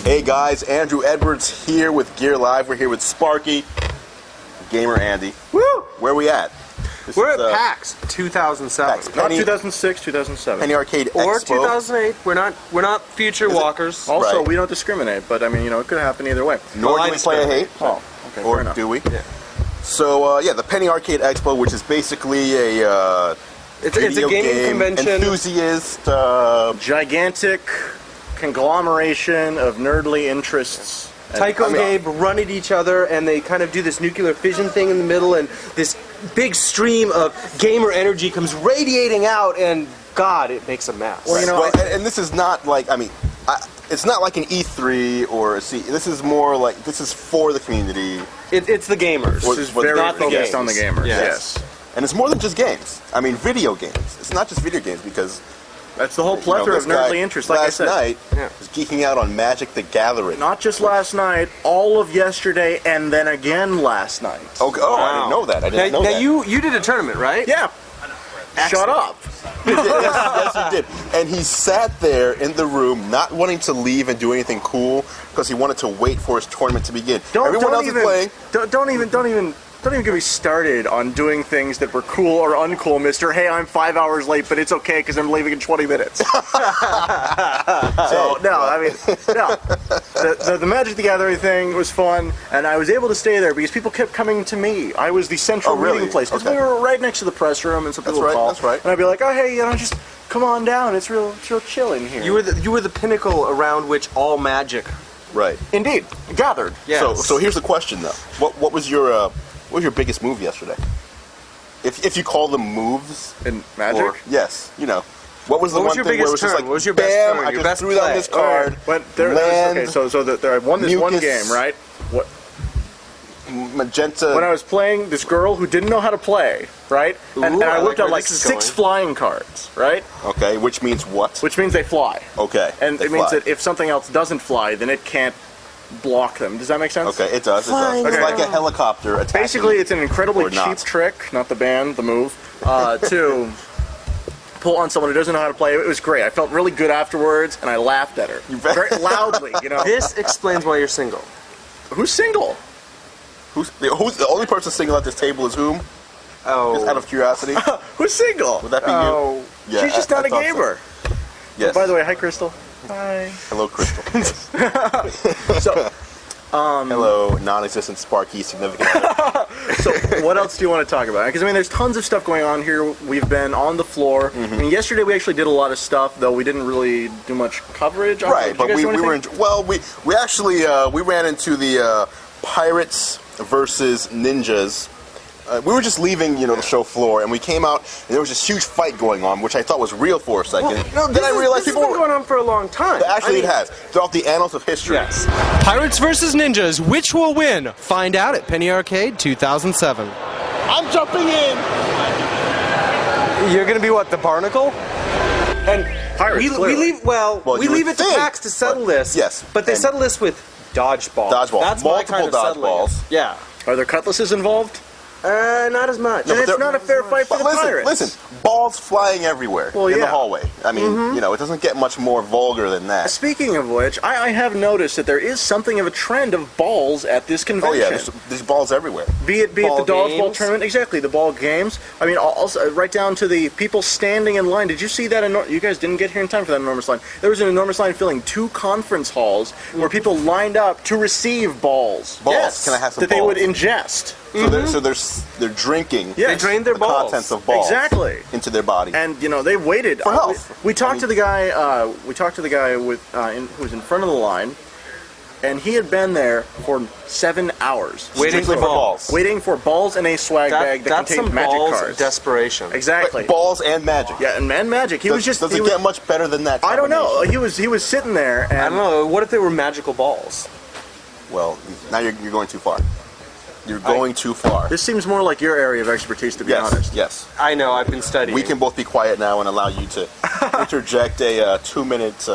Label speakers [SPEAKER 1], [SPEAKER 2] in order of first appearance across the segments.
[SPEAKER 1] Hey guys, Andrew Edwards here with Gear Live. We're here with Sparky, GamerAndy.
[SPEAKER 2] Woo!
[SPEAKER 1] Where are we at?
[SPEAKER 2] We're at PAX 2007.
[SPEAKER 1] PAX.
[SPEAKER 3] Not 2006, 2007.
[SPEAKER 1] Penny Arcade
[SPEAKER 2] Or
[SPEAKER 1] Expo.
[SPEAKER 2] 2008. We're not future walkers.
[SPEAKER 3] Also,
[SPEAKER 1] Right.
[SPEAKER 3] we don't discriminate, but I mean, you know, it could happen either way.
[SPEAKER 1] Nor
[SPEAKER 2] Well,
[SPEAKER 1] do we play a hate.
[SPEAKER 3] Oh, okay,
[SPEAKER 1] Or
[SPEAKER 3] fair enough.
[SPEAKER 1] do we?
[SPEAKER 2] Yeah.
[SPEAKER 1] So, yeah, the Penny Arcade Expo, which is basically a
[SPEAKER 2] It's a
[SPEAKER 1] video
[SPEAKER 2] gaming
[SPEAKER 1] game
[SPEAKER 2] convention.
[SPEAKER 1] enthusiast.
[SPEAKER 3] Gigantic conglomeration of nerdly interests.
[SPEAKER 2] Tycho and Gabe run at each other, and they kind of do this nuclear fission thing in the middle, and this big stream of gamer energy comes radiating out, and God, it makes a mess.
[SPEAKER 3] Well, you know,
[SPEAKER 1] Well, and this is not like, I mean, it's not like an E3 or a C. This is more like, this is for the community.
[SPEAKER 2] It's the gamers.
[SPEAKER 1] Well,
[SPEAKER 3] This is
[SPEAKER 1] Well,
[SPEAKER 3] very
[SPEAKER 2] not the
[SPEAKER 3] focused
[SPEAKER 2] games.
[SPEAKER 3] on the gamers.
[SPEAKER 2] Yes.
[SPEAKER 3] Yes.
[SPEAKER 1] And it's more than just games. I mean, video games. It's not just video games because
[SPEAKER 3] That's the whole plethora
[SPEAKER 1] this
[SPEAKER 3] of nerdly
[SPEAKER 1] guy
[SPEAKER 3] interests, like I
[SPEAKER 1] last
[SPEAKER 3] said.
[SPEAKER 1] night
[SPEAKER 2] Yeah.
[SPEAKER 1] was geeking out on Magic the Gathering.
[SPEAKER 3] Not just last night, all of yesterday, and then again last night.
[SPEAKER 1] Oh, I didn't know that. I didn't know
[SPEAKER 2] now
[SPEAKER 1] that.
[SPEAKER 2] you did a tournament, right?
[SPEAKER 3] Yeah. Shut up.
[SPEAKER 1] Yes, he did. And he sat there in the room, not wanting to leave and do anything cool, because he wanted to wait for his tournament to begin. Everyone else is playing.
[SPEAKER 3] Don't even get me started on doing things that were cool or uncool, Mister. Hey, I'm 5 hours late, but it's okay because I'm leaving in 20 minutes. So no, I mean, no. The Magic the Gathering thing was fun, and I was able to stay there because people kept coming to me. I was the central
[SPEAKER 1] Oh, really?
[SPEAKER 3] meeting place because
[SPEAKER 1] Okay.
[SPEAKER 3] we were right next to the press room, and some people would
[SPEAKER 1] right,
[SPEAKER 3] call.
[SPEAKER 1] that's right.
[SPEAKER 3] And I'd be like, oh, hey, you know, just come on down. It's real chill in here.
[SPEAKER 2] You were the pinnacle around which all magic.
[SPEAKER 1] Right.
[SPEAKER 3] Indeed gathered.
[SPEAKER 2] Yes.
[SPEAKER 1] So here's the question, though. What was your biggest move yesterday? If you call them moves.
[SPEAKER 3] In Magic.
[SPEAKER 1] Yes, you know. What was the
[SPEAKER 2] What was
[SPEAKER 1] one
[SPEAKER 2] your
[SPEAKER 1] thing where it
[SPEAKER 2] biggest
[SPEAKER 1] was just
[SPEAKER 2] turn?
[SPEAKER 1] like,
[SPEAKER 2] What was your best
[SPEAKER 1] bam,
[SPEAKER 2] turn?
[SPEAKER 1] I
[SPEAKER 2] Your
[SPEAKER 1] just
[SPEAKER 2] best
[SPEAKER 1] threw down
[SPEAKER 2] play?
[SPEAKER 1] this card,
[SPEAKER 3] But there
[SPEAKER 1] land,
[SPEAKER 3] okay, so I won this one
[SPEAKER 1] mucus,
[SPEAKER 3] game, right? What?
[SPEAKER 1] magenta.
[SPEAKER 3] When I was playing this girl who didn't know how to play, right? And
[SPEAKER 2] Ooh,
[SPEAKER 3] I
[SPEAKER 2] I
[SPEAKER 3] whipped
[SPEAKER 2] like
[SPEAKER 3] out
[SPEAKER 2] where
[SPEAKER 3] like
[SPEAKER 2] this is
[SPEAKER 3] 6
[SPEAKER 2] going.
[SPEAKER 3] flying cards, right?
[SPEAKER 1] Okay, which means what?
[SPEAKER 3] Which means they fly.
[SPEAKER 1] Okay.
[SPEAKER 3] And
[SPEAKER 1] they
[SPEAKER 3] it means
[SPEAKER 1] fly.
[SPEAKER 3] that if something else doesn't fly, then it can't block them. Does that make sense?
[SPEAKER 1] Okay, it does. It does. It's
[SPEAKER 3] Okay.
[SPEAKER 1] like a helicopter attacking.
[SPEAKER 3] Basically, it's an incredibly
[SPEAKER 1] Or
[SPEAKER 3] cheap
[SPEAKER 1] not.
[SPEAKER 3] trick, not the band, the move, to pull on someone who doesn't know how to play. It was great. I felt really good afterwards, and I laughed at her very loudly. You know,
[SPEAKER 2] This explains why you're single.
[SPEAKER 3] who's single?
[SPEAKER 1] Who's the only person single at this table is whom? Just out
[SPEAKER 2] Oh,
[SPEAKER 1] of curiosity.
[SPEAKER 3] Who's single?
[SPEAKER 1] Would that be
[SPEAKER 2] oh.
[SPEAKER 1] you? Yeah,
[SPEAKER 3] She's just
[SPEAKER 1] I
[SPEAKER 3] not a
[SPEAKER 1] thought so.
[SPEAKER 3] gamer.
[SPEAKER 1] Yes.
[SPEAKER 3] By the way, hi, Crystal. Hi.
[SPEAKER 1] Hello, Crystal.
[SPEAKER 3] So,
[SPEAKER 1] Hello, non-existent Sparky significant other.
[SPEAKER 3] So, what else do you want to talk about? Because I mean, there's tons of stuff going on here. We've been on the floor.
[SPEAKER 1] Mm-hmm.
[SPEAKER 3] I mean, yesterday we actually did a lot of stuff, though we didn't really do much coverage. on it.
[SPEAKER 1] Right,
[SPEAKER 3] Did you
[SPEAKER 1] but
[SPEAKER 3] guys
[SPEAKER 1] we
[SPEAKER 3] do
[SPEAKER 1] were
[SPEAKER 3] anything?
[SPEAKER 1] we actually we ran into the Pirates versus Ninjas. We were just leaving, the show floor, and we came out, and there was this huge fight going on, which I thought was real for a second. Then I realized
[SPEAKER 2] this
[SPEAKER 1] people
[SPEAKER 2] has been going on for a long time.
[SPEAKER 1] Actually,
[SPEAKER 2] I mean,
[SPEAKER 1] it has throughout the annals of history.
[SPEAKER 2] Yes. Pirates versus Ninjas. Which will win? Find out at Penny Arcade 2007.
[SPEAKER 1] I'm jumping in.
[SPEAKER 2] You're gonna be what? The Barnacle? And
[SPEAKER 3] Pirates,
[SPEAKER 2] we
[SPEAKER 3] clearly.
[SPEAKER 2] leave. Well,
[SPEAKER 1] Well,
[SPEAKER 2] we
[SPEAKER 1] you would
[SPEAKER 2] leave it to
[SPEAKER 1] think,
[SPEAKER 2] PAX to settle
[SPEAKER 1] but-
[SPEAKER 2] this.
[SPEAKER 1] yes,
[SPEAKER 2] But they
[SPEAKER 1] and-
[SPEAKER 2] settle this with dodgeball.
[SPEAKER 1] Dodgeball.
[SPEAKER 2] That's my kind of
[SPEAKER 1] Multiple
[SPEAKER 2] settling it.
[SPEAKER 1] dodgeballs.
[SPEAKER 2] Yeah.
[SPEAKER 3] Are there cutlasses involved?
[SPEAKER 2] Not as much.
[SPEAKER 1] No,
[SPEAKER 3] Then
[SPEAKER 1] but
[SPEAKER 3] it's
[SPEAKER 1] there-
[SPEAKER 3] not a fair fight for
[SPEAKER 1] But
[SPEAKER 3] the Pirates.
[SPEAKER 1] listen, balls flying everywhere
[SPEAKER 3] Well,
[SPEAKER 1] in the
[SPEAKER 3] yeah.
[SPEAKER 1] hallway. I mean, it doesn't get much more vulgar than that.
[SPEAKER 3] Speaking of which, I have noticed that there is something of a trend of balls at this
[SPEAKER 1] Oh
[SPEAKER 3] convention.
[SPEAKER 1] yeah, there's balls everywhere.
[SPEAKER 3] Be it
[SPEAKER 2] Ball
[SPEAKER 3] the dodgeball
[SPEAKER 2] games?
[SPEAKER 3] tournament, exactly, the ball games. I mean, also right down to the people standing in line. Did you see that? You guys didn't get here in time for that enormous line. There was an enormous line filling 2 conference halls where people lined up to receive balls.
[SPEAKER 1] Balls.
[SPEAKER 3] Yes,
[SPEAKER 1] Can I have some
[SPEAKER 3] that
[SPEAKER 1] balls?
[SPEAKER 3] they would ingest.
[SPEAKER 1] So they're drinking
[SPEAKER 3] Yes.
[SPEAKER 2] They drained their
[SPEAKER 1] the
[SPEAKER 2] balls.
[SPEAKER 1] contents of balls
[SPEAKER 3] Exactly.
[SPEAKER 1] into their body.
[SPEAKER 3] And they waited
[SPEAKER 1] For health.
[SPEAKER 3] We talked
[SPEAKER 1] I mean-
[SPEAKER 3] to the guy. We talked to the guy who was in front of the line, and he had been there for 7 hours
[SPEAKER 2] Waiting
[SPEAKER 1] Strictly
[SPEAKER 2] for balls.
[SPEAKER 3] waiting for balls and a swag bag that
[SPEAKER 2] That's
[SPEAKER 3] contained
[SPEAKER 2] some
[SPEAKER 3] magic
[SPEAKER 2] balls
[SPEAKER 3] cards.
[SPEAKER 2] desperation.
[SPEAKER 3] Exactly.
[SPEAKER 1] Balls and magic.
[SPEAKER 3] Yeah, and magic. He was just.
[SPEAKER 1] Does
[SPEAKER 3] he
[SPEAKER 1] it
[SPEAKER 3] was-
[SPEAKER 1] get much better than that?
[SPEAKER 3] I don't know.
[SPEAKER 1] combination?
[SPEAKER 3] He was sitting there, and
[SPEAKER 2] I don't know. What if they were magical balls?
[SPEAKER 1] Well, now you're going too far. You're going too far.
[SPEAKER 3] this seems more like your area of expertise, to be
[SPEAKER 1] Yes,
[SPEAKER 3] honest.
[SPEAKER 1] yes.
[SPEAKER 2] I know. I've been studying.
[SPEAKER 1] We can both be quiet now and allow you to interject a 2-minute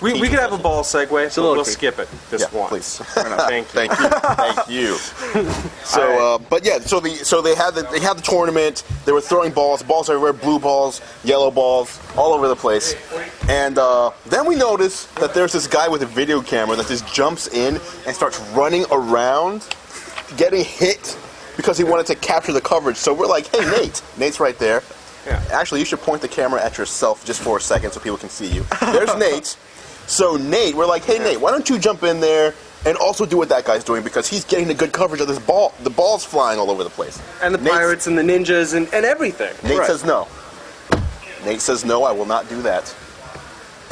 [SPEAKER 2] We could have a ball segue, so we'll
[SPEAKER 3] Soliloquy.
[SPEAKER 2] skip it this
[SPEAKER 1] Yeah,
[SPEAKER 2] one.
[SPEAKER 1] please.
[SPEAKER 2] Thank you.
[SPEAKER 1] Thank you. Thank you. So, but yeah, so they had the tournament. They were throwing balls everywhere, blue balls, yellow balls, all over the place. And then we noticed that there's this guy with a video camera that just jumps in and starts running around, getting hit because he wanted to capture the coverage. So we're like, hey, Nate. Nate's right there.
[SPEAKER 2] Yeah.
[SPEAKER 1] Actually, you should point the camera at yourself just for a second so people can see you. There's Nate. So Nate, we're like, hey, Nate, why don't you jump in there and also do what that guy's doing because he's getting the good coverage of this ball. The ball's flying all over the place.
[SPEAKER 2] And the pirates and the ninjas and everything.
[SPEAKER 1] Nate says no. Nate says no, I will not do that.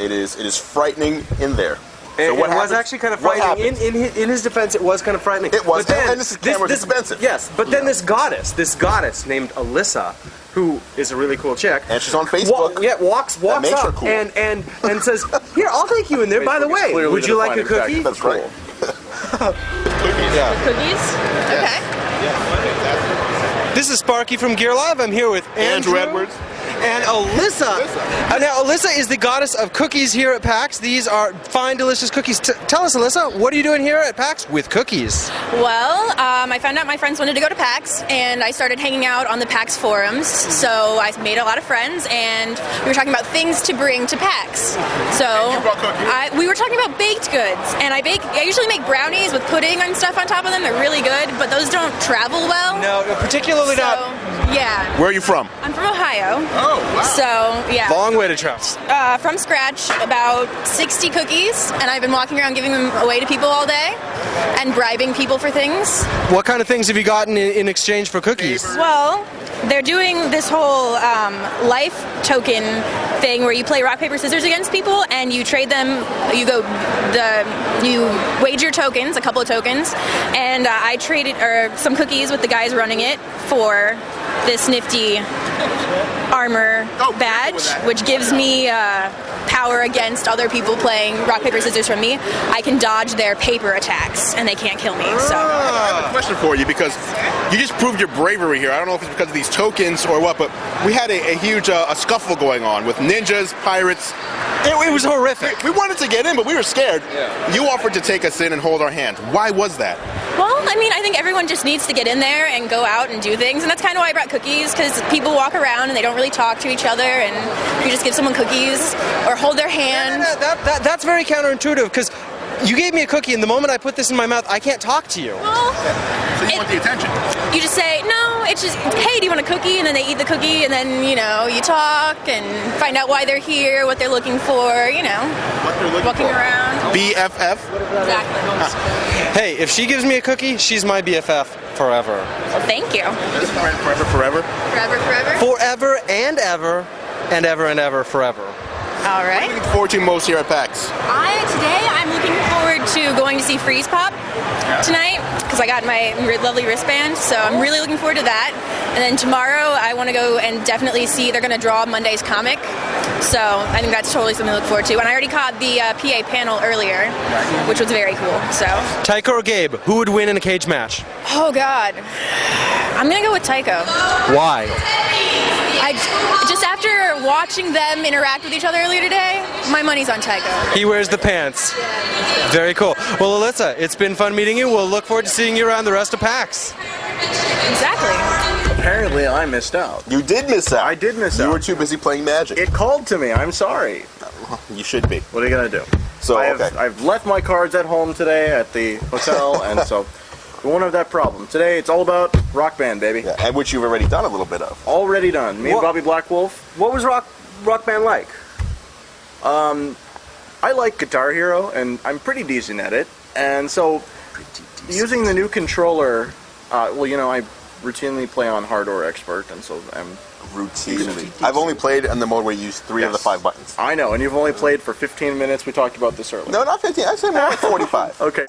[SPEAKER 1] It is frightening in there.
[SPEAKER 2] And
[SPEAKER 1] what
[SPEAKER 2] it was
[SPEAKER 1] happens?
[SPEAKER 2] actually kind of
[SPEAKER 1] What
[SPEAKER 2] frightening.
[SPEAKER 1] happens?
[SPEAKER 2] In his defense, it was kind of frightening.
[SPEAKER 1] It was,
[SPEAKER 2] But then,
[SPEAKER 1] and this camera's expensive.
[SPEAKER 2] Yes, but then this goddess named Alyssa, who is a really cool chick.
[SPEAKER 1] And she's on Facebook.
[SPEAKER 2] Walks
[SPEAKER 1] makes her
[SPEAKER 2] up
[SPEAKER 1] cool.
[SPEAKER 2] and says, "Here, I'll take you in there. By the
[SPEAKER 3] Facebook is
[SPEAKER 2] way,
[SPEAKER 3] clearly
[SPEAKER 2] would
[SPEAKER 3] the
[SPEAKER 2] you like a
[SPEAKER 3] defining
[SPEAKER 2] cookie?"
[SPEAKER 3] factor.
[SPEAKER 1] That's right.
[SPEAKER 4] Cookies? Okay.
[SPEAKER 2] This is Sparky from Gear Live. I'm here with
[SPEAKER 1] Andrew Edwards.
[SPEAKER 2] and Alyssa. Now, Alyssa is the goddess of cookies here at PAX. These are fine, delicious cookies. Tell us, Alyssa, what are you doing here at PAX with cookies?
[SPEAKER 4] Well, I found out my friends wanted to go to PAX, and I started hanging out on the PAX forums. So I made a lot of friends, and we were talking about things to bring to PAX. So
[SPEAKER 1] you brought cookies?
[SPEAKER 4] we were talking about baked goods, and I usually make brownies with pudding and stuff on top of them. They're really good, but those don't travel well.
[SPEAKER 2] No, particularly
[SPEAKER 4] So,
[SPEAKER 2] not.
[SPEAKER 4] yeah.
[SPEAKER 1] Where are you from?
[SPEAKER 4] I'm from Ohio.
[SPEAKER 1] Oh, wow.
[SPEAKER 4] So, yeah.
[SPEAKER 2] Long way to travel.
[SPEAKER 4] From scratch, about 60 cookies, and I've been walking around giving them away to people all day and bribing people for things.
[SPEAKER 2] What kind of things have you gotten in exchange for cookies?
[SPEAKER 4] Well, they're doing this whole life token thing where you play rock, paper, scissors against people and you trade them, you wager tokens, a couple of tokens, and I traded some cookies with the guys running it for this nifty armor badge, which gives me power against other people playing rock, paper, scissors from me. I can dodge their paper attacks and they can't kill me. So
[SPEAKER 1] I have a question for you because you just proved your bravery here. I don't know if it's because of these tokens or what, but we had a huge a scuffle going on with ninjas, pirates.
[SPEAKER 2] It was horrific.
[SPEAKER 1] We wanted to get in, but we were scared. Yeah. You offered to take us in and hold our hand. Why was that?
[SPEAKER 4] well, I mean, I think everyone just needs to get in there and go out and do things, and that's kind of why I brought cookies, because people walk around and they don't really talk to each other, and if you just give someone cookies or hold their hand.
[SPEAKER 2] That's very counterintuitive, because you gave me a cookie, and the moment I put this in my mouth, I can't talk to you.
[SPEAKER 4] Well,
[SPEAKER 1] So you want the attention.
[SPEAKER 4] you just say, no, it's just, hey, do you want a cookie? And then they eat the cookie, and then, you talk and find out why they're here, what they're looking for,
[SPEAKER 1] What they're looking
[SPEAKER 4] walking
[SPEAKER 1] for.
[SPEAKER 4] around.
[SPEAKER 1] BFF.
[SPEAKER 4] Exactly.
[SPEAKER 2] Hey, if she gives me a cookie, she's my BFF forever.
[SPEAKER 4] Well, thank you.
[SPEAKER 1] Forever, forever.
[SPEAKER 4] Forever, forever.
[SPEAKER 2] Forever and ever, and ever and ever, forever.
[SPEAKER 4] All right.
[SPEAKER 1] Looking forward to most here at PAX.
[SPEAKER 4] Today I'm looking forward to going to see Freeze Pop tonight because I got my lovely wristband, so I'm really looking forward to that. And then tomorrow I want to go and definitely see, they're going to draw Monday's comic, so I think that's totally something to look forward to. And I already caught the PA panel earlier, which was very cool. So.
[SPEAKER 2] Tycho or Gabe, who would win in a cage match?
[SPEAKER 4] Oh God, I'm going to go with Tycho.
[SPEAKER 2] Why?
[SPEAKER 4] Just after watching them interact with each other earlier today, my money's on Tycho.
[SPEAKER 2] He wears the pants. Very cool. Well, Alyssa, it's been fun meeting you. We'll look forward to seeing you around the rest of PAX.
[SPEAKER 4] Exactly.
[SPEAKER 3] Apparently, I missed out.
[SPEAKER 1] You did miss out.
[SPEAKER 3] I did miss out.
[SPEAKER 1] You were too busy playing Magic.
[SPEAKER 3] It called to me. I'm sorry.
[SPEAKER 1] You should be.
[SPEAKER 3] What are you gonna do?
[SPEAKER 1] So, okay.
[SPEAKER 3] I've left my cards at home today at the hotel, and so we won't have that problem. Today, it's all about Rock Band, baby.
[SPEAKER 1] Yeah, and which you've already done a little bit of.
[SPEAKER 3] Already done. Me and
[SPEAKER 2] What-
[SPEAKER 3] Bobby Black Wolf.
[SPEAKER 2] What was Rock Band like?
[SPEAKER 3] I like Guitar Hero, and I'm pretty decent at it. And so, using the new controller, I routinely play on Hard or Expert, and so I'm.
[SPEAKER 1] Routinely. I've only played in the mode where you use 3 of the 5 buttons.
[SPEAKER 3] I know, and you've only played for 15 minutes. We talked about this earlier.
[SPEAKER 1] No, not 15. I said more like 45.
[SPEAKER 3] Okay.